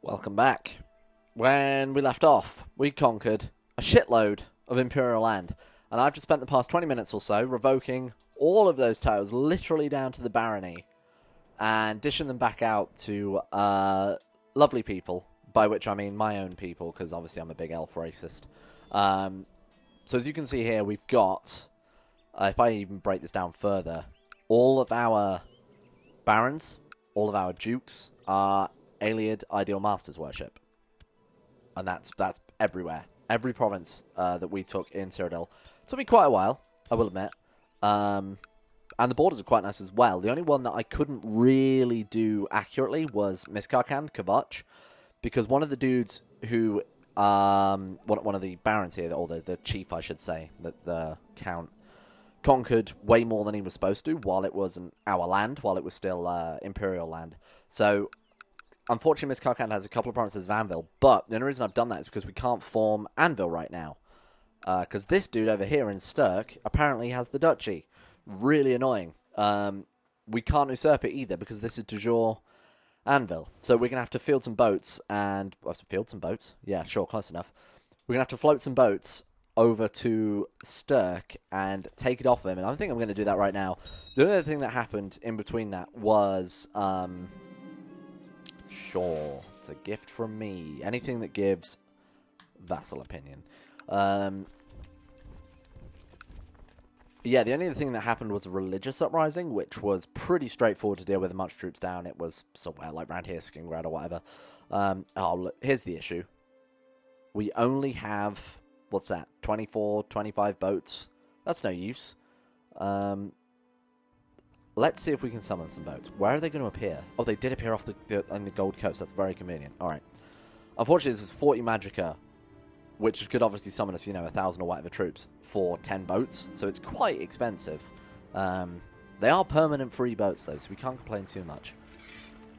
Welcome back. When we left off, we conquered a shitload of imperial land, and I've just spent the past 20 minutes or so revoking all of those titles, literally down to the barony, and dishing them back out to lovely people, by which I mean my own people, because obviously I'm a big elf racist. So as you can see here, we've got, if I even break this down further, all of our barons, all of our dukes are Ayleid ideal masters worship, and that's everywhere. Every province that we took in Cyrodiil took me quite a while, I will admit, and the borders are quite nice as well. The only one that I couldn't really do accurately was Miskarkand, Kavach, because one of the dudes who one of the barons here, or the chief I should say, the count, conquered way more than he was supposed to while it wasn't our land, while it was still imperial land. So unfortunately, Miskarkand has a couple of provinces of Anvil, but the only reason I've done that is because we can't form Anvil right now. Because this dude over here in Sturk apparently has the duchy. Really annoying. We can't usurp it either because this is de jure Anvil. So we're going to have to field some boats and... We'll have to field some boats? Yeah, sure, close enough. We're going to have to float some boats over to Sturk and take it off him. And I think I'm going to do that right now. The only other thing that happened in between that was... Sure, it's a gift from me. Anything that gives vassal opinion. Yeah, the only other thing that happened was a religious uprising, which was pretty straightforward to deal with. Much troops down. It was somewhere like around here, Skingrad or whatever. Oh, look, here's the issue. We only have, what's that, 24, 25 boats? That's no use. Let's see if we can summon some boats. Where are they going to appear? Oh, they did appear off on the Gold Coast. That's very convenient. Alright. Unfortunately, this is 40 Magicka, which could obviously summon us, 1,000 or whatever troops for 10 boats. So it's quite expensive. They are permanent free boats, though, so we can't complain too much.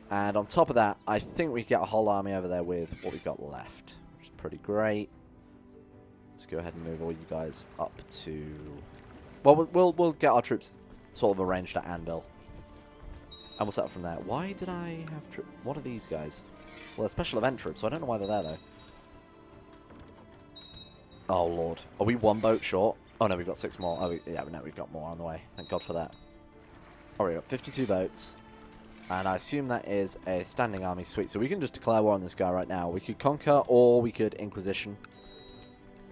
And on top of that, I think we get a whole army over there with what we've got left, which is pretty great. Let's go ahead and move all you guys up to... Well, we'll get our troops sort of arranged at Anvil. And we'll set up from there. Why did I have what are these guys? Well, they're special event troops, so I don't know why they're there, though. Oh, Lord. Are we one boat short? Oh, no, we've got 6 more. Oh, yeah, no, we've got more on the way. Thank God for that. Oh, we've got 52 boats. And I assume that is a standing army. Sweet. So we can just declare war on this guy right now. We could conquer, or we could Inquisition.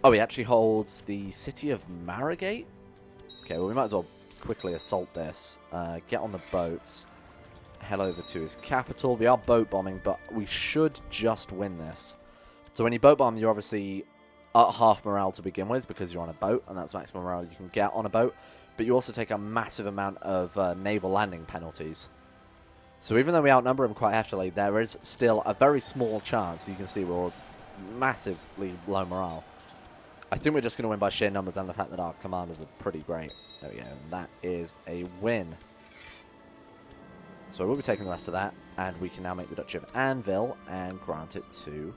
Oh, he actually holds the city of Maragate? Okay, well, we might as well quickly assault this, get on the boats, head over to his capital. We are boat bombing, but we should just win this. So when you boat bomb, you're obviously at half morale to begin with because you're on a boat, and that's maximum morale you can get on a boat. But you also take a massive amount of naval landing penalties. So even though we outnumber them quite heftily, there is still a very small chance. You can see we're massively low morale. I think we're just going to win by sheer numbers and the fact that our commanders are pretty great. There we go. And that is a win. So we'll be taking the rest of that, and we can now make the Duchy of Anvil and grant it to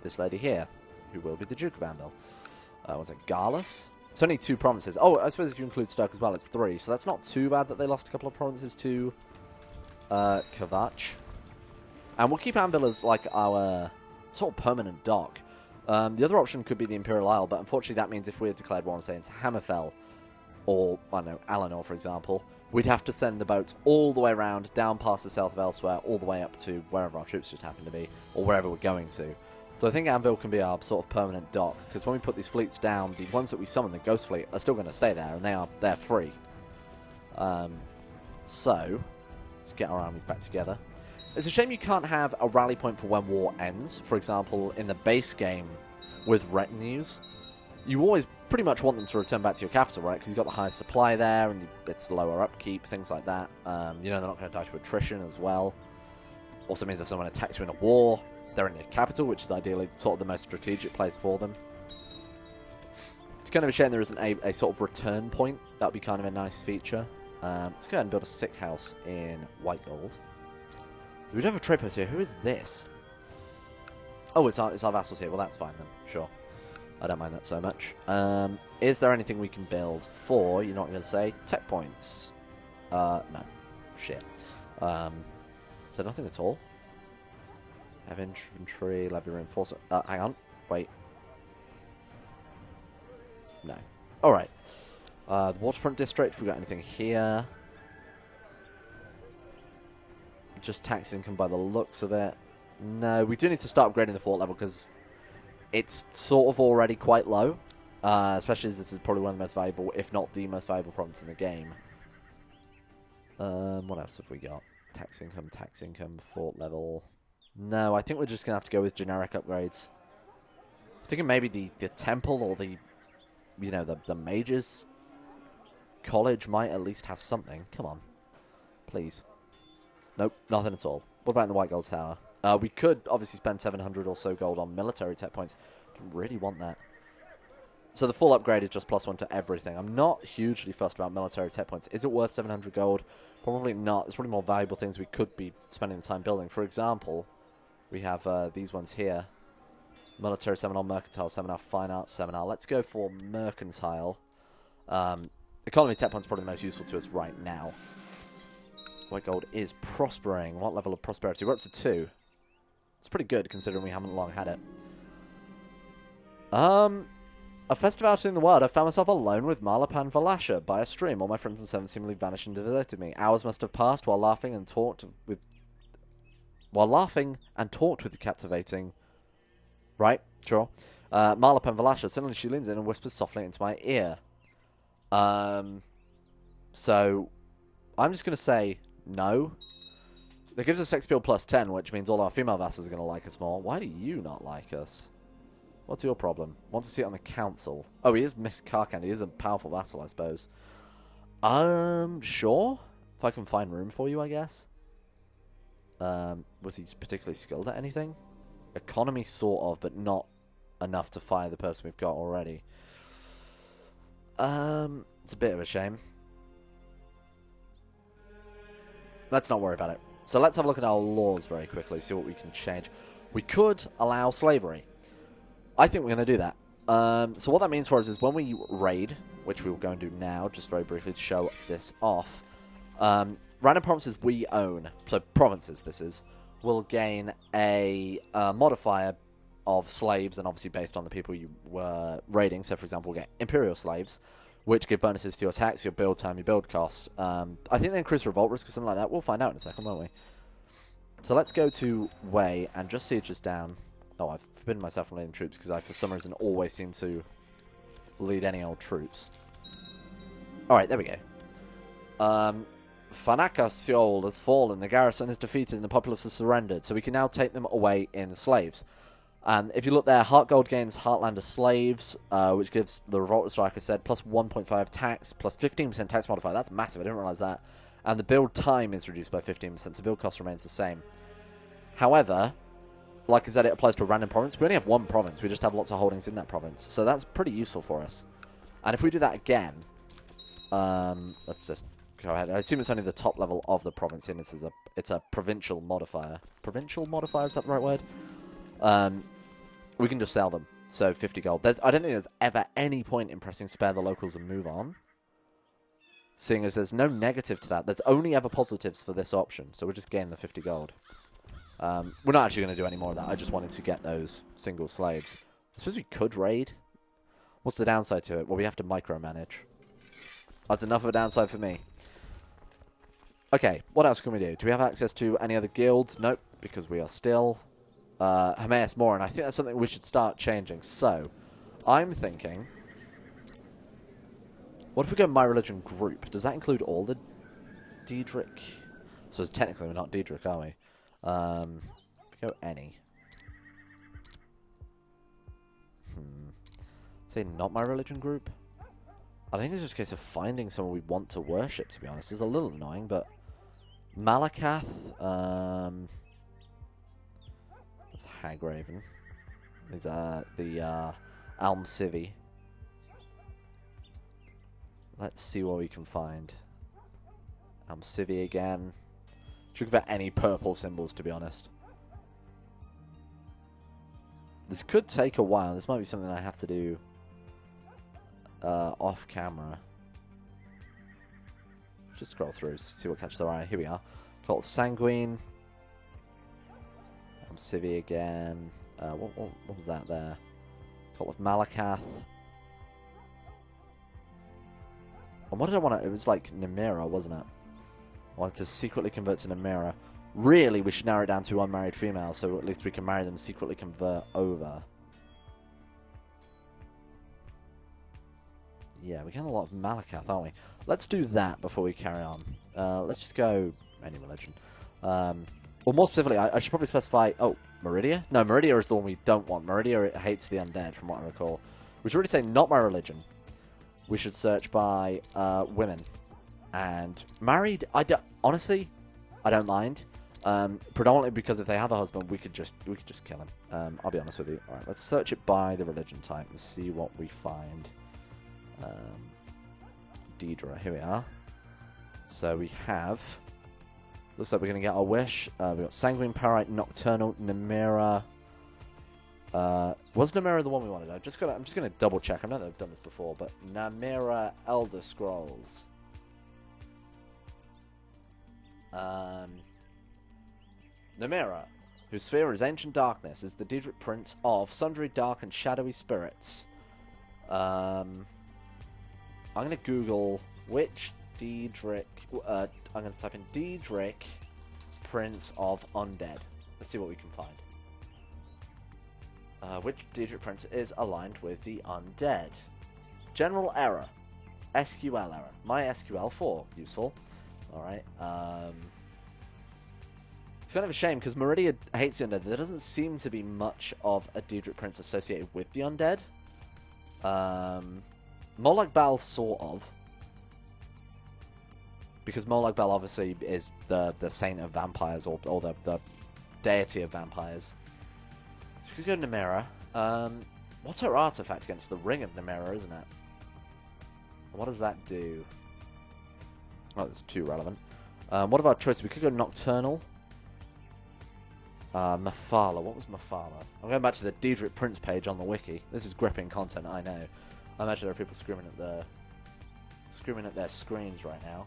this lady here, who will be the Duke of Anvil. What's it? Garlus? It's only 2 provinces. Oh, I suppose if you include Sturk as well, it's 3. So that's not too bad that they lost a couple of provinces to Kavach. And we'll keep Anvil as like our sort of permanent dock. The other option could be the Imperial Isle, but unfortunately that means if we had declared war on, say, Hammerfell, or, I don't know, Alenor, for example, we'd have to send the boats all the way around, down past the south of Elsewhere, all the way up to wherever our troops just happen to be, or wherever we're going to. So I think Anvil can be our sort of permanent dock, because when we put these fleets down, the ones that we summon, the Ghost Fleet, are still going to stay there, and they're free. So, let's get our armies back together. It's a shame you can't have a rally point for when war ends. For example, in the base game with retinues, you always pretty much want them to return back to your capital, right? Because you've got the highest supply there, and it's lower upkeep, things like that. They're not going to die to attrition as well. Also means if someone attacks you in a war, they're in your capital, which is ideally sort of the most strategic place for them. It's kind of a shame there isn't a sort of return point. That would be kind of a nice feature. Let's go ahead and build a sick house in White Gold. We do have a trade post here. Who is this? Oh, it's our vassals here. Well, that's fine then. Sure. I don't mind that so much. Is there anything we can build for, you're not going to say, tech points? No. Shit. So nothing at all? Have infantry, levy reinforcement. Hang on. Wait. No. Alright. The waterfront district, we got anything here? Just tax income by the looks of it. No, we do need to start upgrading the fort level because it's sort of already quite low. Especially as this is probably one of the most valuable, if not the most valuable province in the game. What else have we got? Tax income, fort level. No, I think we're just going to have to go with generic upgrades. I'm thinking maybe the temple or the, you know, the mages college might at least have something. Come on. Please. Nope, nothing at all. What about the White Gold Tower? We could obviously spend 700 or so gold on military tech points. Don't really want that. So the full upgrade is just +1 to everything. I'm not hugely fussed about military tech points. Is it worth 700 gold? Probably not. There's probably more valuable things we could be spending the time building. For example, we have these ones here. Military seminar, mercantile seminar, fine arts seminar. Let's go for mercantile. Economy tech points probably the most useful to us right now. White gold is prospering. What level of prosperity? We're up to 2. It's pretty good considering we haven't long had it. A festive outing in the wild. I found myself alone with Marlapan Valasha by a stream. All my friends and servants seemingly vanished and deserted me. Hours must have passed while laughing and talked with the captivating. Right, sure. Marlapan Valasha. Suddenly she leans in and whispers softly into my ear. So I'm just gonna say no. That gives us sex appeal +10, which means all our female vassals are gonna like us more. Why do you not like us? What's your problem? Want to see it on the council? Oh, he is Miss Karkand. He is a powerful vassal, I suppose. Sure. If I can find room for you, I guess. Was he particularly skilled at anything? Economy, sort of, but not enough to fire the person we've got already. It's a bit of a shame. Let's not worry about it. So let's have a look at our laws very quickly, see what we can change. We could allow slavery. I think we're going to do that. So what that means for us is when we raid, which we will go and do now, just very briefly to show this off, random provinces we own, so provinces this is, will gain a modifier of slaves, and obviously based on the people you were raiding. So for example, we'll get imperial slaves, which give bonuses to your tax, your build time, your build cost. I think they increase revolt risk or something like that. We'll find out in a second, won't we? So let's go to Way and just siege us down. Oh, I've forbidden myself from leading troops because I, for some reason, always seem to lead any old troops. Alright, there we go. Fanaka Seoul has fallen. The garrison is defeated and the populace has surrendered. So we can now take them away in slaves. And if you look there, Heart Gold gains Heartlander slaves, which gives the revolt, like I said, plus 1.5 tax, plus 15% tax modifier. That's massive. I didn't realize that. And the build time is reduced by 15%, so build cost remains the same. However, like I said, it applies to a random province. We only have one province. We just have lots of holdings in that province. So that's pretty useful for us. And if we do that again, let's just go ahead. I assume it's only the top level of the province, and it's a provincial modifier. Provincial modifier, is that the right word? We can just sell them. So 50 gold. I don't think there's ever any point in pressing spare the locals and move on. Seeing as there's no negative to that. There's only ever positives for this option. So we'll just gain the 50 gold. We're not actually going to do any more of that. I just wanted to get those single slaves. I suppose we could raid. What's the downside to it? Well, we have to micromanage. That's enough of a downside for me. Okay, what else can we do? Do we have access to any other guilds? Nope, because we are still Hermaeus Morin. I think that's something we should start changing. So, I'm thinking, what if we go My Religion Group? Does that include all the Daedric? So technically we're not Daedric, are we? If we go any. Say not My Religion Group? I think it's just a case of finding someone we want to worship, to be honest. It's a little annoying, but Malakath, that's Hagraven. These are the Alm Civi. Let's see what we can find. Alm Civi again. Should look for any purple symbols, to be honest. This could take a while. This might be something I have to do off camera. Just scroll through, see what catches our eye. Here we are. Cult Sanguine. Become Civi again. What was that there? Cult of Malakath. And what did I want to... It was like Namira, wasn't it? I wanted to secretly convert to Namira. Really, we should narrow it down to unmarried females, so at least we can marry them, secretly convert over. Yeah, we're getting a lot of Malakath, aren't we? Let's do that before we carry on. Let's just go any religion. Or more specifically, I should probably specify... Oh, Meridia? No, Meridia is the one we don't want. Meridia it hates the undead, from what I recall. We should really say not my religion. We should search by women. And married, honestly, I don't mind. Predominantly because if they have a husband, we could just kill him. I'll be honest with you. All right, let's search it by the religion type and see what we find. Daedra, here we are. So we have... Looks like we're going to get our wish. We've got Sanguine Parite, Nocturnal, Namira. Was Namira the one we wanted? I'm just going to double check. I know that I've done this before, but Namira Elder Scrolls. Namira, whose sphere is ancient darkness, is the Daedric prince of sundry dark and shadowy spirits. I'm going to Google which Daedric... I'm going to type in Daedric Prince of Undead. Let's see what we can find. Which Daedric Prince is aligned with the Undead? General error. SQL error. My SQL 4. Useful. Alright. It's kind of a shame because Meridia hates the Undead. There doesn't seem to be much of a Daedric Prince associated with the Undead. Molag Bal, sort of. Because Molag Bal obviously is the saint of vampires, or the deity of vampires. So we could go Namira. What's her artifact against the Ring of Namira, isn't it? What does that do? Oh, it's too relevant. What about choice? We could go Nocturnal. Mephala. What was Mephala? I'm going back to the Daedric Prince page on the wiki. This is gripping content, I know. I imagine there are people screaming at their screens right now.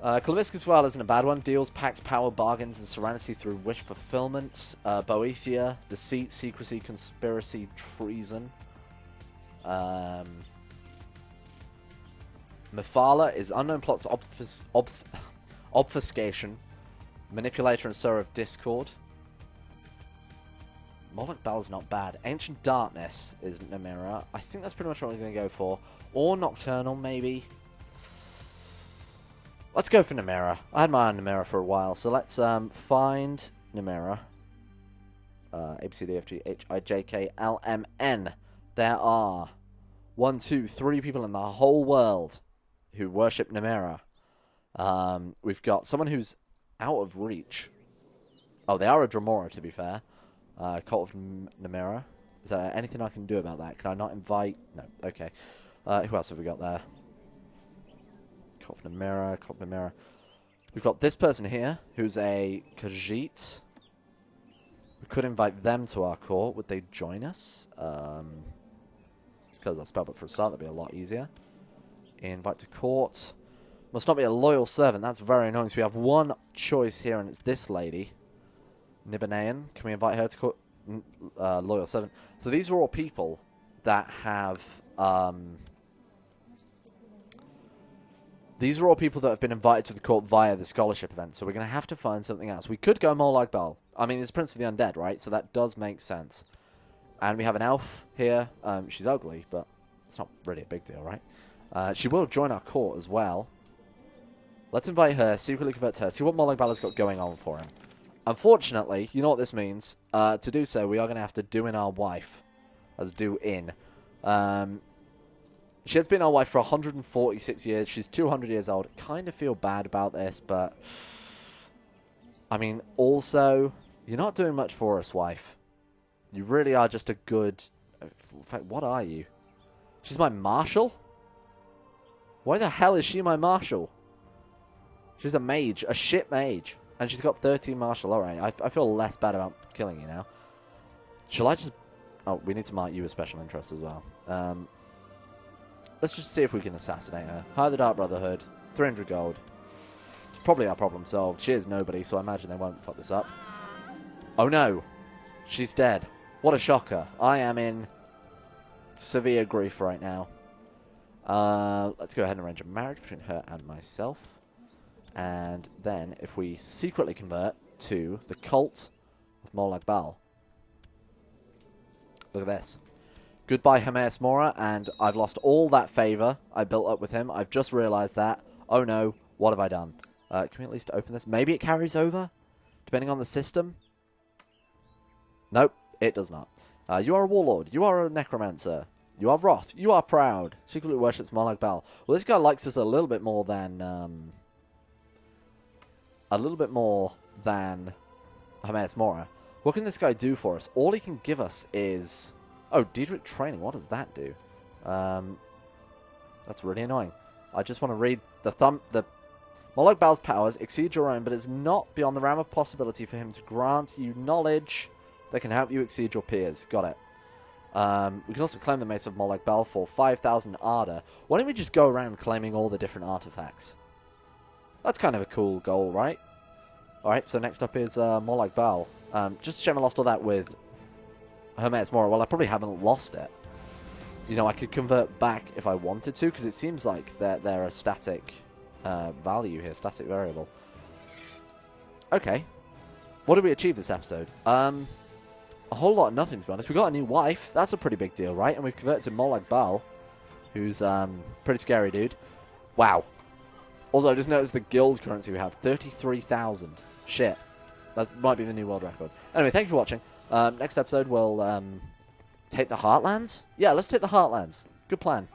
Cloviscus Vial isn't a bad one. Deals, pacts, power, bargains, and serenity through wish fulfillment. Boethia, deceit, secrecy, conspiracy, treason. Mephala is unknown plots, obfuscation, manipulator, and sower of discord. Molag Bal is not bad. Ancient Darkness is Namira. I think that's pretty much what we're going to go for. Or Nocturnal, maybe. Let's go for Namira. I had my eye on Namira for a while, so let's find Namira. A, B, C, D, F, G, H, I, J, K, L, M, N. There are 1, 2, 3 people in the whole world who worship Namira. We've got someone who's out of reach. Oh, they are a Dremora, to be fair. Cult of Namira. Is there anything I can do about that? Can I not invite? No. Okay. Who else have we got there? Cult of Namira. Cult of Namira. We've got this person here, who's a Khajiit. We could invite them to our court. Would they join us? It's because I'll spell it for a start. That'd be a lot easier. Invite to court. Must not be a loyal servant. That's very annoying. So we have one choice here, and it's this lady. Nibanayan. Can we invite her to court? Loyal servant. So these are all people that have... These are all people that have been invited to the court via the scholarship event. So we're going to have to find something else. We could go Molag Bal. I mean, it's Prince of the Undead, right? So that does make sense. And we have an elf here. She's ugly, but it's not really a big deal, right? She will join our court as well. Let's invite her, secretly convert her, see what Molag Bal has got going on for him. Unfortunately, you know what this means. To do so, we are going to have to do in our wife. As do in. She has been our wife for 146 years. She's 200 years old. Kind of feel bad about this, but... I mean, also, you're not doing much for us, wife. You really are just a good... In fact, what are you? She's my marshal? Why the hell is she my marshal? She's a mage. A shit mage. And she's got 13 martial. Alright, I feel less bad about killing you now. Shall I just... Oh, we need to mark you as special interest as well. Let's just see if we can assassinate her. Hire the Dark Brotherhood. 300 gold. It's probably our problem solved. She is nobody, so I imagine they won't fuck this up. Oh no, she's dead. What a shocker. I am in severe grief right now. Let's go ahead and arrange a marriage between her and myself. And then, if we secretly convert to the cult of Molag Bal. Look at this. Goodbye, Hermaeus Mora, and I've lost all that favour I built up with him. I've just realised that. Oh no, what have I done? Can we at least open this? Maybe it carries over, depending on the system. Nope, it does not. You are a warlord. You are a necromancer. You are wroth. You are proud. Secretly worships Molag Bal. Well, this guy likes us a little bit more than... Hermaeus Mora. What can this guy do for us? All he can give us is... Oh, Daedric training. What does that do? That's really annoying. I just want to read the Molag Bal's powers exceed your own, but it's not beyond the realm of possibility for him to grant you knowledge that can help you exceed your peers. Got it. We can also claim the Mace of Molag Bal for 5,000 Ardor. Why don't we just go around claiming all the different artifacts? That's kind of a cool goal, right? Alright, so next up is Molag Bal. Just a shame I lost all that with Hermaeus Mora. Well, I probably haven't lost it. You know, I could convert back if I wanted to, because it seems like they're a static value here, static variable. Okay. What did we achieve this episode? A whole lot of nothing, to be honest. We got a new wife. That's a pretty big deal, right? And we've converted to Molag Bal, who's pretty scary dude. Wow. Also, I just noticed the guild currency we have. 33,000. Shit. That might be the new world record. Anyway, thank you for watching. Next episode, we'll take the Heartlands? Yeah, let's take the Heartlands. Good plan.